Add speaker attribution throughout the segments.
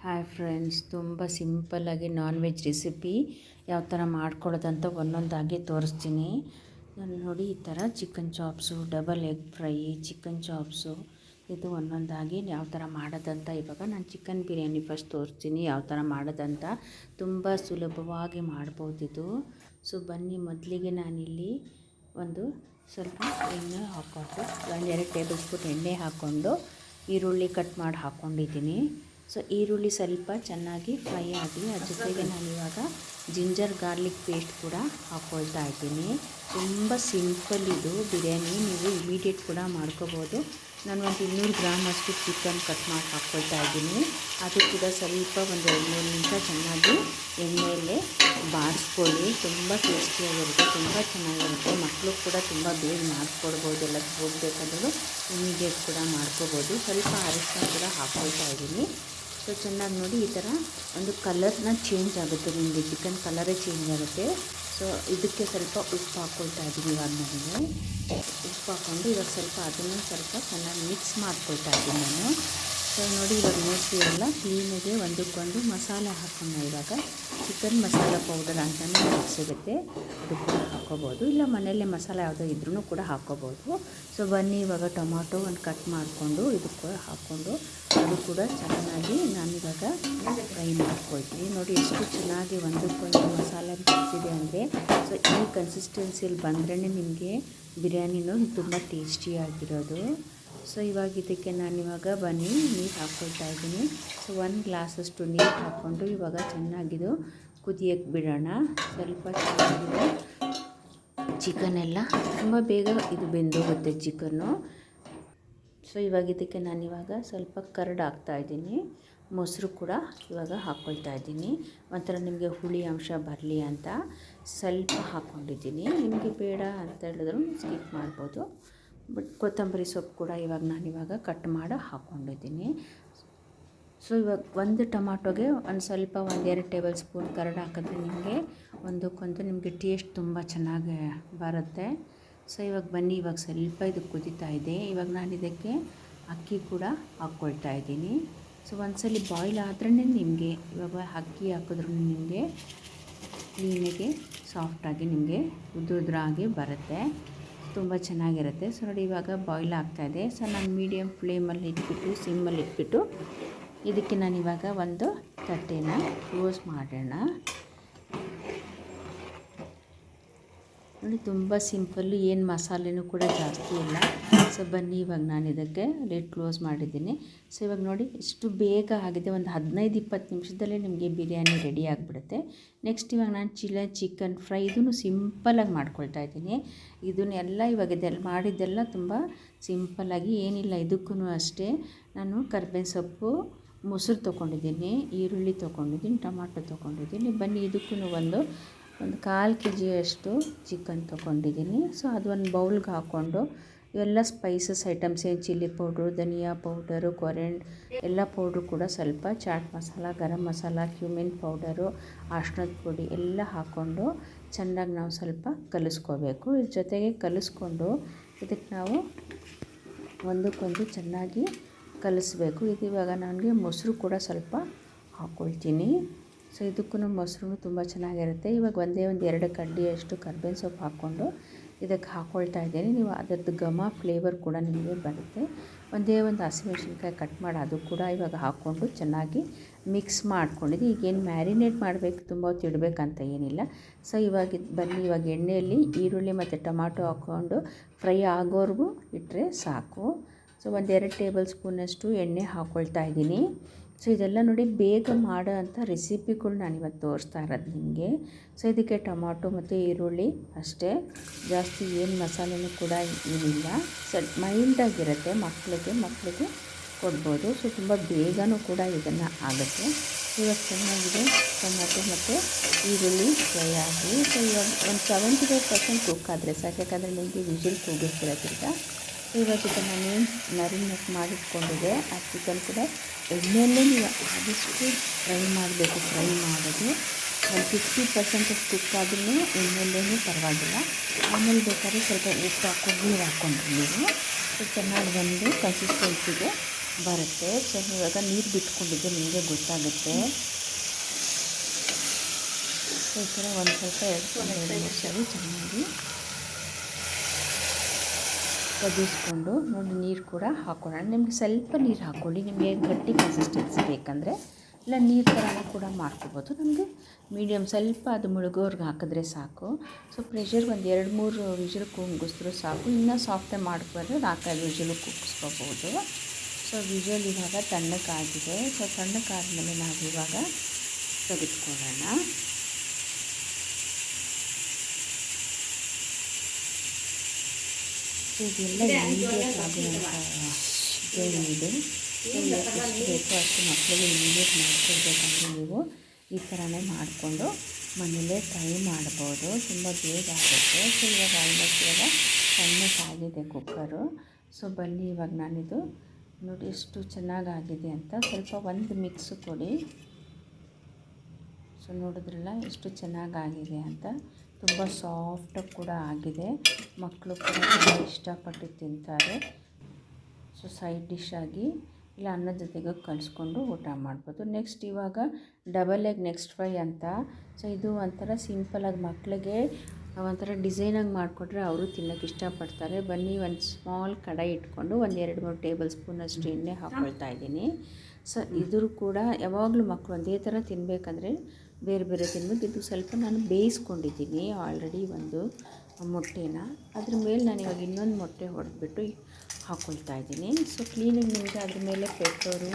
Speaker 1: Hi friends, ತುಂಬ ಸಿಂಪಲ್ಲಾಗಿ non veg recipe ಯಾವ ಥರ ಮಾಡ್ಕೊಳ್ಳೋದಂತ ಒಂದೊಂದಾಗಿ ತೋರಿಸ್ತೀನಿ. ನಾನು ನೋಡಿ ಈ ಥರ chicken chops, double egg fry, chicken chops, ಇದು ಒಂದೊಂದಾಗಿ ಯಾವ ಥರ ಮಾಡೋದಂತ ಇವಾಗ ನಾನು ಚಿಕನ್ ಬಿರಿಯಾನಿ ಫಸ್ಟ್ ತೋರಿಸ್ತೀನಿ ಯಾವ ಥರ ಮಾಡೋದಂತ. ತುಂಬ ಸುಲಭವಾಗಿ ಮಾಡ್ಬೋದಿದು. ಸೊ ಬನ್ನಿ, ಮೊದಲಿಗೆ ನಾನಿಲ್ಲಿ ಒಂದು ಸ್ವಲ್ಪ ಎಣ್ಣೆ ಹಾಕ್ಕೊಂಡು 1-2 ಟೇಬಲ್ ಸ್ಪೂನ್ ಎಣ್ಣೆ ಹಾಕ್ಕೊಂಡು ಈರುಳ್ಳಿ ಕಟ್ ಮಾಡಿ ಹಾಕ್ಕೊಂಡಿದ್ದೀನಿ. ಸೊ ಈರುಳ್ಳಿ ಸ್ವಲ್ಪ ಚೆನ್ನಾಗಿ ಫ್ರೈ ಆಗಲಿ. ಅದ್ರ ಜೊತೆಗೆ ನಾನಿವಾಗ ಜಿಂಜರ್ ಗಾರ್ಲಿಕ್ ಪೇಸ್ಟ್ ಕೂಡ ಹಾಕ್ಕೊಳ್ತಾ ಇದ್ದೀನಿ. ತುಂಬ ಸಿಂಪಲ್ ಇದು ಬಿರಿಯಾನಿ, ನೀವು ಇಮಿಡಿಯೇಟ್ ಕೂಡ ಮಾಡ್ಕೋಬೋದು. ನಾನು ಒಂದು 200 ಗ್ರಾಮ್ ಅಷ್ಟು ಚಿಕನ್ ಕಟ್ ಮಾಡಿ ಹಾಕ್ಕೊಳ್ತಾ ಇದ್ದೀನಿ. ಅದು ಕೂಡ ಸ್ವಲ್ಪ ಒಂದು 2-3 ನಿಮಿಷ ಚೆನ್ನಾಗಿ ಎಣ್ಣೆಯಲ್ಲೇ ಬಾಡಿಸ್ಕೊಳ್ಳಿ. ತುಂಬ ಟೇಸ್ಟಿಯಾಗಿರುತ್ತೆ, ತುಂಬ ಚೆನ್ನಾಗಿರುತ್ತೆ. ಮಕ್ಕಳು ಕೂಡ ತುಂಬ ಬೇಗ ಮಾಡಿಕೊಡ್ಬೋದು. ಎಲ್ಲ ಹೋಗಬೇಕಾದ್ರೂ ಇಮಿಡಿಯೇಟ್ ಕೂಡ ಮಾಡ್ಕೋಬೋದು. ಸ್ವಲ್ಪ ಅರಿಶಿನ ಕೂಡ ಹಾಕ್ಕೊಳ್ತಾ ಇದ್ದೀನಿ. ಸೊ ಚೆನ್ನಾಗಿ ನೋಡಿ, ಈ ಥರ ಒಂದು ಕಲರ್ನ ಚೇಂಜ್ ಆಗುತ್ತೆ, ನಿಮಗೆ ಚಿಕನ್ ಕಲರೇ ಚೇಂಜ್ ಆಗುತ್ತೆ. ಸೊ ಇದಕ್ಕೆ ಸ್ವಲ್ಪ ಉಪ್ಪು ಹಾಕ್ಕೊಳ್ತಾ ಇದ್ದೀನಿ. ಇವಾಗ ನನಗೆ ಉಪ್ಪು ಹಾಕ್ಕೊಂಡು ಇವಾಗ ಸ್ವಲ್ಪ ಅದನ್ನು ಸ್ವಲ್ಪ ಚೆನ್ನಾಗಿ ಮಿಕ್ಸ್ ಮಾಡ್ಕೊಳ್ತಾ ಇದ್ದೀನಿ ನಾನು. ಸೊ ನೋಡಿ, ಇವಾಗ ಮೋಸ್ಟ್ಲಿ ಎಲ್ಲ ಕ್ಲೀನಾಗೆ ಒಂದಕ್ಕೊಂದು ಮಸಾಲೆ ಹಾಕೋಣ. ಇವಾಗ ಚಿಕನ್ ಮಸಾಲ ಪೌಡರ್ ಅಂತಲೇ ಸಿಗುತ್ತೆ, ಅದು ಕೂಡ ಹಾಕ್ಕೋಬೋದು. ಇಲ್ಲ ಮನೆಯಲ್ಲೇ ಮಸಾಲೆ ಯಾವುದೋ ಇದ್ರೂ ಕೂಡ ಹಾಕ್ಕೋಬೋದು. ಸೊ ಬನ್ನಿ, ಇವಾಗ ಟೊಮಾಟೊ ಒಂದು ಕಟ್ ಮಾಡಿಕೊಂಡು ಇದಕ್ಕೆ ಹಾಕ್ಕೊಂಡು ಅದು ಕೂಡ ಚೆನ್ನಾಗಿ ನಾನಿವಾಗ ಫ್ರೈ ಮಾಡ್ಕೊಳ್ತೀನಿ. ನೋಡಿ ಎಷ್ಟು ಚೆನ್ನಾಗಿ ಒಂದಕ್ಕೊಂದು ಮಸಾಲೆ ಬರ್ತಿದೆ ಅಂದರೆ. ಸೊ ಈ ಕನ್ಸಿಸ್ಟೆನ್ಸಿಯಲ್ಲಿ ಬಂದ್ರೇ ನಿಮಗೆ ಬಿರಿಯಾನಿನೂ ತುಂಬ ಟೇಸ್ಟಿಯಾಗಿರೋದು. ಸೊ ಇವಾಗ ಇದಕ್ಕೆ ನಾನಿವಾಗ ಬನ್ನಿ ನೀರು ಹಾಕ್ಕೊಳ್ತಾ ಇದ್ದೀನಿ. ಸೊ 1 ಗ್ಲಾಸಷ್ಟು ನೀರು ಹಾಕ್ಕೊಂಡು ಇವಾಗ ಚೆನ್ನಾಗಿದು ಕುದಿಯೋಕ್ಕೆ ಬಿಡೋಣ. ಸ್ವಲ್ಪ ಚೆನ್ನಾಗಿದೆ. ಚಿಕನ್ ಎಲ್ಲ ತುಂಬ ಬೇಗ ಇದು ಬೆಂದೋಗುತ್ತೆ ಚಿಕನ್ನು. ಸೊ ಇವಾಗ ಇದಕ್ಕೆ ನಾನಿವಾಗ ಸ್ವಲ್ಪ ಕರ್ಡ್ ಹಾಕ್ತಾಯಿದ್ದೀನಿ. ಮೊಸರು ಕೂಡ ಇವಾಗ ಹಾಕ್ಕೊಳ್ತಾ ಇದ್ದೀನಿ. ಒಂಥರ ನಿಮಗೆ ಹುಳಿ ಅಂಶ ಬರಲಿ ಅಂತ ಸ್ವಲ್ಪ ಹಾಕ್ಕೊಂಡಿದ್ದೀನಿ. ನಿಮಗೆ ಬೇಡ ಅಂತ ಹೇಳಿದ್ರು ಸ್ಕಿಪ್ ಮಾಡ್ಬೋದು. ಬಟ್ ಕೊತ್ತಂಬರಿ ಸೊಪ್ಪು ಕೂಡ ಇವಾಗ ನಾನಿವಾಗ ಕಟ್ ಮಾಡಿ ಹಾಕ್ಕೊಂಡಿದ್ದೀನಿ. ಸೊ ಇವಾಗ ಒಂದು ಟೊಮಾಟೊಗೆ ಒಂದು ಸ್ವಲ್ಪ 1-2 ಟೇಬಲ್ ಸ್ಪೂನ್ ಕರ್ಡ್ ಹಾಕಿದ್ರೆ ನಿಮಗೆ ಒಂದಕ್ಕೊಂದು ನಿಮಗೆ ಟೇಸ್ಟ್ ತುಂಬ ಚೆನ್ನಾಗಿ ಬರುತ್ತೆ. ಸೊ ಇವಾಗ ಬನ್ನಿ, ಇವಾಗ ಸ್ವಲ್ಪ ಇದು ಕುದೀತಾ ಇದೆ. ಇವಾಗ ನಾನು ಇದಕ್ಕೆ ಅಕ್ಕಿ ಕೂಡ ಹಾಕ್ಕೊಳ್ತಾ ಇದ್ದೀನಿ. ಸೊ ಒಂದ್ಸಲಿ ಬಾಯ್ಲ್ ಆದ್ರೇ ನಿಮಗೆ ಇವಾಗ ಅಕ್ಕಿ ಹಾಕಿದ್ರೂ ನಿಮಗೆ ಕ್ಲೀನಾಗಿ ಸಾಫ್ಟಾಗಿ ನಿಮಗೆ ಉದುರಾಗಿ ಬರುತ್ತೆ, ತುಂಬ ಚೆನ್ನಾಗಿರುತ್ತೆ. ಸೊ ನೋಡಿ, ಇವಾಗ ಬಾಯ್ಲ್ ಆಗ್ತಾಯಿದೆ. ಸೊ ನಾನು ಮೀಡಿಯಮ್ ಫ್ಲೇಮಲ್ಲಿ ಇಟ್ಬಿಟ್ಟು ಸಿಮ್ಮಲ್ಲಿ ಇಟ್ಬಿಟ್ಟು ಇದಕ್ಕೆ ನಾನಿವಾಗ ಒಂದು ತಟ್ಟೆನ ಕ್ಲೋಸ್ ಮಾಡೋಣ. ನೋಡಿ, ತುಂಬ ಸಿಂಪಲ್ಲು, ಏನು ಮಸಾಲೆನೂ ಕೂಡ ಜಾಸ್ತಿ ಇಲ್ಲ. ಸೊ ಬನ್ನಿ, ಇವಾಗ ನಾನು ಇದಕ್ಕೆ ಲಿಡ್ ಕ್ಲೋಸ್ ಮಾಡಿದ್ದೀನಿ. ಸೊ ಇವಾಗ ನೋಡಿ ಎಷ್ಟು ಬೇಗ ಆಗಿದೆ, ಒಂದು 15-20 ನಿಮಿಷದಲ್ಲೇ ನಿಮಗೆ ಬಿರಿಯಾನಿ ರೆಡಿ ಆಗಿಬಿಡುತ್ತೆ. ನೆಕ್ಸ್ಟ್ ಇವಾಗ ನಾನು ಚಿಕನ್ ಫ್ರೈ ಇದನ್ನು ಸಿಂಪಲ್ಲಾಗಿ ಮಾಡ್ಕೊಳ್ತಾ ಇದ್ದೀನಿ. ಇದನ್ನೆಲ್ಲ ಇವಾಗ ಇದೆಲ್ಲ ಮಾಡಿದ್ದೆಲ್ಲ ತುಂಬ ಸಿಂಪಲ್ಲಾಗಿ, ಏನಿಲ್ಲ. ಇದಕ್ಕೂ ಅಷ್ಟೇ ನಾನು ಕರ್ಬೇವಿನ ಸೊಪ್ಪು, ಮೊಸರು ತೊಗೊಂಡಿದ್ದೀನಿ, ಈರುಳ್ಳಿ ತೊಗೊಂಡಿದ್ದೀನಿ, ಟೊಮಾಟೊ ತೊಗೊಂಡಿದ್ದೀನಿ. ಬನ್ನಿ, ಇದಕ್ಕೂ ಒಂದು 1/4 kg ಚಿಕನ್ ತೊಗೊಂಡಿದ್ದೀನಿ. ಸೊ ಅದು ಒಂದು ಬೌಲ್ಗೆ ಹಾಕ್ಕೊಂಡು ಇವೆಲ್ಲ ಸ್ಪೈಸಸ್ ಐಟಮ್ಸ್, ಏನು ಚಿಲ್ಲಿ ಪೌಡ್ರು, ಧನಿಯಾ ಪೌಡರು, ಎಲ್ಲ ಪೌಡ್ರು ಕೂಡ ಸ್ವಲ್ಪ chat masala, garam masala, cumin powder, ಅರ್ಶಿಣದ ಪುಡಿ ಎಲ್ಲ ಹಾಕ್ಕೊಂಡು ಚೆನ್ನಾಗಿ ನಾವು ಸ್ವಲ್ಪ ಕಲಿಸ್ಕೋಬೇಕು. ಇದ್ರ ಜೊತೆಗೆ ಕಲಿಸ್ಕೊಂಡು ಇದಕ್ಕೆ ನಾವು ಒಂದಕ್ಕೊಂದು ಚೆನ್ನಾಗಿ ಕಲಿಸ್ಬೇಕು. ಇದು ಇವಾಗ ನನಗೆ ಮೊಸರು ಕೂಡ ಸ್ವಲ್ಪ ಹಾಕ್ಕೊಳ್ತೀನಿ. ಸೊ ಇದಕ್ಕೂ ಮೊಸರು ತುಂಬ ಚೆನ್ನಾಗಿರುತ್ತೆ. ಇವಾಗ ಒಂದೇ 1-2 ಕಡ್ಡಿಯಷ್ಟು ಕರ್ಬೇವಿನ ಸೊಪ್ಪು ಹಾಕ್ಕೊಂಡು ಇದಕ್ಕೆ ಹಾಕ್ಕೊಳ್ತಾ ಇದ್ದೀನಿ. ನೀವು ಅದರದ್ದು ಘಮ ಫ್ಲೇವರ್ ಕೂಡ ನಿಮಗೆ ಬರುತ್ತೆ. ಒಂದೇ ಒಂದು ಹಸಿಮೆಣಸಿನ್ಕಾಯಿ ಕಟ್ ಮಾಡಿ ಅದು ಕೂಡ ಇವಾಗ ಹಾಕ್ಕೊಂಡು ಚೆನ್ನಾಗಿ ಮಿಕ್ಸ್ ಮಾಡ್ಕೊಂಡಿದ್ದು. ಈಗೇನು ಮ್ಯಾರಿನೇಟ್ ಮಾಡಬೇಕು, ತುಂಬ ಹೊತ್ತು ಇಡಬೇಕಂತ ಏನಿಲ್ಲ. ಸೊ ಇವಾಗ ಬನ್ನಿ, ಇವಾಗ ಎಣ್ಣೆಯಲ್ಲಿ ಈರುಳ್ಳಿ ಮತ್ತು ಟೊಮಾಟೊ ಹಾಕ್ಕೊಂಡು ಫ್ರೈ ಆಗೋವರೆಗೂ ಇಟ್ಟರೆ ಸಾಕು. ಸೊ 1-2 ಟೇಬಲ್ ಸ್ಪೂನಷ್ಟು ಎಣ್ಣೆ ಹಾಕ್ಕೊಳ್ತಾ ಇದ್ದೀನಿ. ಸೊ ಇದೆಲ್ಲ ನೋಡಿ ಬೇಗ ಮಾಡೋ ಅಂಥ ರೆಸಿಪಿಗಳು ನಾನಿವತ್ತು ತೋರಿಸ್ತಾ ಇರೋದು ನಿಮಗೆ. ಸೊ ಇದಕ್ಕೆ ಟೊಮಾಟೊ ಮತ್ತು ಈರುಳ್ಳಿ ಅಷ್ಟೇ, ಜಾಸ್ತಿ ಏನು ಮಸಾಲೆನೂ ಕೂಡ ಏನಿಲ್ಲ. ಸ್ವಲ್ಪ ಮೈಲ್ಡಾಗಿರುತ್ತೆ, ಮಕ್ಕಳಿಗೆ ಕೊಡ್ಬೋದು. ಸೊ ತುಂಬ ಬೇಗನೂ ಕೂಡ ಇದನ್ನು ಆಗುತ್ತೆ. ಇವಾಗ ಚೆನ್ನಾಗಿದೆ ಟೊಮಾಟೊ ಮತ್ತು ಈರುಳ್ಳಿ ಫ್ರೈ ಆಗಿ. ಸೊ ಇವಾಗ ಒಂದು 75% ಕುಕ್ ಆದರೆ ಸಾಕು, ಯಾಕಂದರೆ ನಿಮಗೆ ವಿಜಿಲ್ ಕೂಗಿಸ್ತಿರೋದ್ರಿಂದ. ಇವಾಗ ಇದನ್ನು ನಾನೇನು ಮ್ಯಾರಿನೇಟ್ ಮಾಡಿಟ್ಕೊಂಡಿದ್ದೆ ಆ ಚಿಕನ್ ಕೂಡ ಎಣ್ಣೆಯಲ್ಲೇ ನೀವು ಆದಷ್ಟು ಫ್ರೈ ಮಾಡಬೇಕು. ಫ್ರೈ ಮಾಡೋದು ಒಂದು 50% ಕುಕ್ ಆದ್ರೂ ಎಣ್ಣೆಯಲ್ಲೇ ಪರವಾಗಿಲ್ಲ. ಆಮೇಲೆ ಬೇಕಾದ್ರೆ ಸ್ವಲ್ಪ ಉಪ್ಪು ಹಾಕ್ಕೊಂಡು ನೀರು ಹಾಕ್ಕೊಂಡ್ರಿ ನೀವು. ಸೊ ಚೆನ್ನಾಗಿ ಬಂದು ಕನ್ಸಿಸ್ಟೆನ್ಸಿಗೆ ಬರುತ್ತೆ. ಸೊ ಇವಾಗ ನೀರು ಬಿಟ್ಕೊಂಡಿದ್ದೆ, ನಿಮಗೆ ಗೊತ್ತಾಗುತ್ತೆ. ಸೊ ಈ ಥರ ಒಂದು ಸ್ವಲ್ಪ 2-3 ಸಲ ಚೆನ್ನಾಗಿ ಕುದಿಸ್ಕೊಂಡು ನೋಡಿ. ನೀರು ಕೂಡ ಹಾಕ್ಕೊಳ್ಳೋಣ. ನಿಮಗೆ ಸ್ವಲ್ಪ ನೀರು ಹಾಕ್ಕೊಳ್ಳಿ, ನಿಮಗೆ ಗಟ್ಟಿ ಕನ್ಸಿಸ್ಟೆನ್ಸಿ ಬೇಕಂದರೆ, ಇಲ್ಲ ನೀರು ಥರನೂ ಕೂಡ ಮಾಡ್ಕೋಬೋದು. ನಮಗೆ ಮೀಡಿಯಮ್ ಸ್ವಲ್ಪ ಅದು ಮುಳುಗೋರ್ಗೆ ಹಾಕಿದ್ರೆ ಸಾಕು. ಸೊ ಪ್ರೆಷರ್ಗೆ ಒಂದು 2-3 ವಿಷಲ್ ಕೂಗಿಸಿದ್ರು ಸಾಕು. ಇನ್ನೂ ಸಾಫ್ಟಾಗಿ ಮಾಡ್ಕೊಂಡ್ರೆ 4-5 ವಿಷಲು ಕೂಗಿಸ್ಕೋಬೋದು. ಸೊ ವಿಷಲ್ ಇವಾಗ ತಣ್ಣಕ್ಕಾಗಿದೆ. ಸೊ ತಣ್ಣಕ್ಕಾದ್ಮೇಲೆ ನಾವು ಇವಾಗ ತೆಗೆದುಕೊಳ್ಳೋಣ. ಇದೆಲ್ಲ ಇಮಿಡಿಯೇಟ್ ಆಗುವಂಥ ಇದು. ಎಷ್ಟು ಬೇಕೋ ಅಷ್ಟು ಮಕ್ಕಳಿಗೆ ಇಮಿಡಿಯೇಟ್ ಮಾಡ್ಕೊಳ್ಬೇಕಂದ್ರೆ ನೀವು ಈ ಥರನೇ ಮಾಡಿಕೊಂಡು ಮನೇಲೇ ಟ್ರೈ ಮಾಡ್ಬೋದು. ತುಂಬ ಬೇಗ ಆಗುತ್ತೆ. ಸೊ ಇವಾಗ ಆಲ್ಮೋಸ್ಟ್ ಇವಾಗ ಸಣ್ಣಕ್ಕಾಗಿದೆ ಕುಕ್ಕರು. ಸೊ ಬನ್ನಿ ಇವಾಗ ನಾನಿದು ನೋಡಿ ಎಷ್ಟು ಚೆನ್ನಾಗಾಗಿದೆ ಅಂತ ಸ್ವಲ್ಪ ಒಂದು ಮಿಕ್ಸ್ ಕೊಡಿ. ಸೊ ನೋಡಿದ್ರಲ್ಲ ಎಷ್ಟು ಚೆನ್ನಾಗಾಗಿದೆ ಅಂತ. ತುಂಬ ಸಾಫ್ಟಾಗಿ ಕೂಡ ಆಗಿದೆ. ಮಕ್ಕಳು ಕೂಡ ತುಂಬ ಇಷ್ಟಪಟ್ಟು ತಿಂತಾರೆ. ಸೊ ಸೈಡ್ ಡಿಶ್ ಆಗಿ ಇಲ್ಲ ಅನ್ನದ ಜೊತೆಗೆ ಕಲಿಸ್ಕೊಂಡು ಊಟ ಮಾಡ್ಬೋದು. ನೆಕ್ಸ್ಟ್ ಇವಾಗ ಡಬಲ್ ಎಗ್ ನೆಕ್ಸ್ಟ್ ಫ್ರೈ ಅಂತ. ಸೊ ಇದು ಒಂಥರ ಸಿಂಪಲಾಗಿ ಮಕ್ಕಳಿಗೆ ಒಂಥರ ಡಿಸೈನಾಗಿ ಮಾಡಿಕೊಟ್ರೆ ಅವರು ತಿನ್ನೋಕ್ಕೆ ಇಷ್ಟಪಡ್ತಾರೆ. ಬನ್ನಿ ಒಂದು ಸ್ಮಾಲ್ ಕಡಾಯಿ ಇಟ್ಕೊಂಡು ಒಂದು 2-3 ಟೇಬಲ್ ಸ್ಪೂನಷ್ಟು ಎಣ್ಣೆ ಹಾಕ್ಕೊಳ್ತಾ ಇದ್ದೀನಿ. ಸೊ ಇದ್ರೂ ಕೂಡ ಯಾವಾಗಲೂ ಮಕ್ಕಳು ಒಂದೇ ಥರ ತಿನ್ನಬೇಕಂದ್ರೆ ಬೇರೆ ಬೇರೆ ತಿನ್ನಬೇಕು. ಇದು ಸ್ವಲ್ಪ ನಾನು ಬೇಯಿಸ್ಕೊಂಡಿದ್ದೀನಿ ಆಲ್ರೆಡಿ ಒಂದು ಮೊಟ್ಟೆನ. ಅದ್ರ ಮೇಲೆ ನಾನು ಇವಾಗ ಇನ್ನೊಂದು ಮೊಟ್ಟೆ ಹೊಡೆದ್ಬಿಟ್ಟು ಹಾಕ್ಕೊಳ್ತಾ ಇದ್ದೀನಿ. ಸೊ ಕ್ಲೀನಾಗಿ ನಿಮಗೆ ಅದ್ರ ಮೇಲೆ ಪೆಪ್ಪರು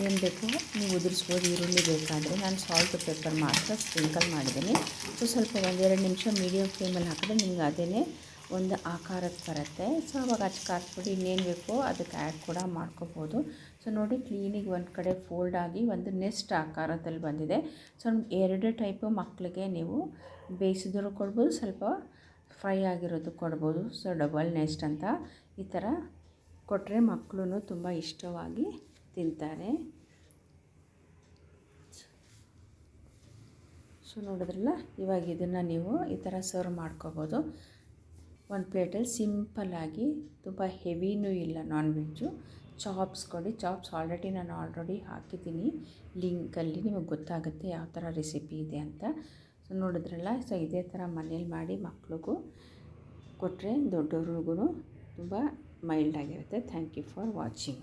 Speaker 1: ಏನು ಬೇಕೋ ನೀವು ಉದುರಿಸ್ಬೋದು. ಈರುಳ್ಳಿ ಬೇಕಾದರೆ ನಾನು ಸಾಲ್ಟು ಪೆಪ್ಪರ್ ಮಾತ್ರ ಸ್ಪ್ರಿಂಕಲ್ ಮಾಡಿದ್ದೀನಿ. ಸೊ ಸ್ವಲ್ಪ 1-2 ನಿಮಿಷ ಮೀಡಿಯಮ್ ಫ್ಲೇಮಲ್ಲಿ ಹಾಕಿದ್ರೆ ನಿಮ್ಗೆ ಅದೇ ಒಂದು ಆಕಾರಕ್ಕೆ ಬರುತ್ತೆ. ಸೊ ಅವಾಗ ಖಾರದ ಪುಡಿ ಇನ್ನೇನು ಬೇಕೋ ಅದಕ್ಕೆ ಆ್ಯಡ್ ಕೂಡ ಮಾಡ್ಕೋಬೋದು. ಸೊ ನೋಡಿ ಕ್ಲೀನಿಗೆ ಒಂದು ಕಡೆ ಫೋಲ್ಡ್ ಆಗಿ ಒಂದು ನೆಸ್ಟ್ ಆಕಾರದಲ್ಲಿ ಬಂದಿದೆ. ಸೊ 2 ಟೈಪು ಮಕ್ಕಳಿಗೆ ನೀವು ಬೇಯಿಸಿದ್ರು ಕೊಡ್ಬೋದು, ಸ್ವಲ್ಪ ಫ್ರೈ ಆಗಿರೋದು ಕೊಡ್ಬೋದು. ಸೊ ಡಬಲ್ ನೆಸ್ಟ್ ಅಂತ ಈ ಥರ ಕೊಟ್ಟರೆ ಮಕ್ಕಳು ತುಂಬ ಇಷ್ಟವಾಗಿ ತಿಂತಾರೆ. ಸೊ ನೋಡಿದ್ರಲ್ಲ, ಇವಾಗ ಇದನ್ನು ನೀವು ಈ ಥರ ಸರ್ವ್ ಮಾಡ್ಕೋಬೋದು. ಒಂದು ಪ್ಲೇಟಲ್ಲಿ ಸಿಂಪಲ್ಲಾಗಿ, ತುಂಬ ಹೆವಿನೂ ಇಲ್ಲ ನಾನ್ ವೆಜ್ಜು. ಚಾಪ್ಸ್ ಕೊಡಿ. ಚಾಪ್ಸ್ ನಾನು ಆಲ್ರೆಡಿ ಹಾಕಿದ್ದೀನಿ ಲಿಂಕಲ್ಲಿ, ನಿಮಗೆ ಗೊತ್ತಾಗುತ್ತೆ ಯಾವ ಥರ ರೆಸಿಪಿ ಇದೆ ಅಂತ. ಸೊ ನೋಡಿದ್ರಲ್ಲ, ಸೊ ಇದೇ ಥರ ಮನೇಲಿ ಮಾಡಿ ಮಕ್ಳಿಗೂ ಕೊಟ್ಟರೆ ದೊಡ್ಡವ್ರಿಗೂ ತುಂಬ ಮೈಲ್ಡಾಗಿರುತ್ತೆ. Thank you for watching.